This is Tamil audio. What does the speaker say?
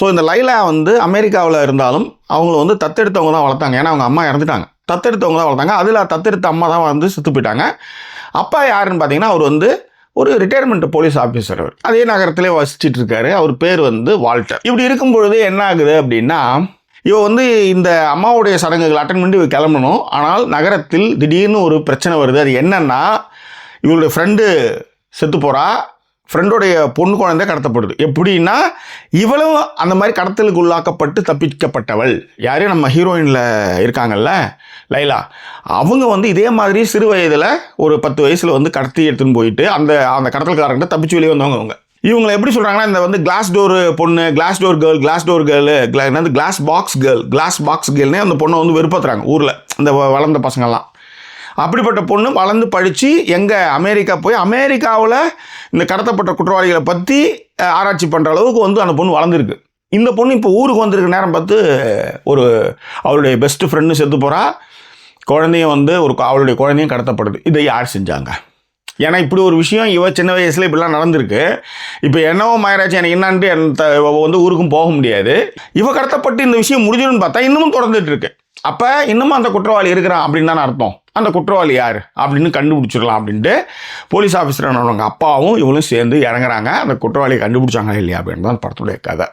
ஸோ இந்த லைலா வந்து அமெரிக்காவில் இருந்தாலும் அவங்கள வந்து தத்தெடுத்தவங்க தான் வளர்த்தாங்க. ஏன்னா அவங்க அம்மா இறந்துட்டாங்க. தத்தெடுத்தவங்க தான் வளர்த்தாங்க. அதில் தத்தெடுத்த அம்மா தான் வந்து செத்து போயிட்டாங்க. அப்பா யாருன்னு பார்த்தீங்கன்னா அவர் வந்து ஒரு ரிட்டையர்மெண்ட் போலீஸ் ஆஃபீஸர். அவர் அதே நகரத்திலே வசிச்சுட்டு இருக்காரு. அவர் பேர் வந்து வால்டர். இப்படி இருக்கும் பொழுது என்ன ஆகுது அப்படின்னா, இவ வந்து இந்த அம்மாவுடைய சடங்குகள் அட்டன் பண்ணி இவ கிளம்பணும். ஆனால் நகரத்தில் திடீர்னு ஒரு பிரச்சனை வருது. அது என்னன்னா, இவளுடைய ஃப்ரெண்டு செத்து போகிறா. ஃப்ரெண்டோடைய பொண்ணு குழந்தை கடத்தப்படுது. எப்படின்னா, இவளும் அந்த மாதிரி கடத்தலுக்கு உள்ளாக்கப்பட்டு தப்பிக்கப்பட்டவள். யாரு நம்ம ஹீரோயினில் இருக்காங்கல்ல லைலா, அவங்க வந்து இதே மாதிரி சிறு வயதில் ஒரு 10 வயசில் வந்து கடத்தி எடுத்துன்னு போயிட்டு அந்த அந்த கடத்தல்காரங்கிட்ட தப்பிச்சு வெளியே வந்தவங்க அவங்க. இவங்களை எப்படி சொல்கிறாங்கன்னா, இந்த வந்து கிளாஸ் டோர் பொண்ணு, கிளாஸ் டோர் கேர்ளு, என்னது கிளாஸ் பாக்ஸ் கேர்ள்னே அந்த பொண்ணை வந்து வெறுப்பத்துறாங்க ஊரில் இந்த வளர்ந்த பசங்கள்லாம். அப்படிப்பட்ட பொண்ணு வளர்ந்து படித்து எங்கே அமெரிக்கா போய் அமெரிக்காவில் இந்த கடத்தப்பட்ட குற்றவாளிகளை பற்றி ஆராய்ச்சி பண்ணுற அளவுக்கு வந்து அந்த பொண்ணு வளர்ந்துருக்கு. இந்த பொண்ணு இப்போ ஊருக்கு வந்திருக்க நேரம் பார்த்து ஒரு அவளுடைய பெஸ்ட் ஃப்ரெண்டு செத்து போகிறா. குழந்தையும் வந்து அவளுடைய குழந்தையும் கடத்தப்படுது. இதை யார் செஞ்சாங்க? ஏன்னா இப்படி ஒரு விஷயம் இவ சின்ன வயசில் இப்படிலாம் நடந்திருக்கு. இப்போ என்னவோ மாயராச்சு எனக்கு என்னான்ட்டு வந்து ஊருக்கும் போக முடியாது. இவ கடத்தப்பட்டு இந்த விஷயம் முடிஞ்சிடும்னு பார்த்தா இன்னமும் தொடர்ந்துட்டு இருக்கு. அப்போ இன்னமும் அந்த குற்றவாளி இருக்கிறான் அப்படின்னு தானே அர்த்தம். அந்த குற்றவாளி யார் அப்படின்னு கண்டுபிடிச்சிடலாம் அப்படின்ட்டு போலீஸ் ஆஃபீஸரானவங்க அப்பாவும் இவங்களும் சேர்ந்து இறங்குறாங்க. அந்த குற்றவாளியை கண்டுபிடிச்சாங்களா இல்லையா அப்படின்னு தான் படத்துடைய கதை.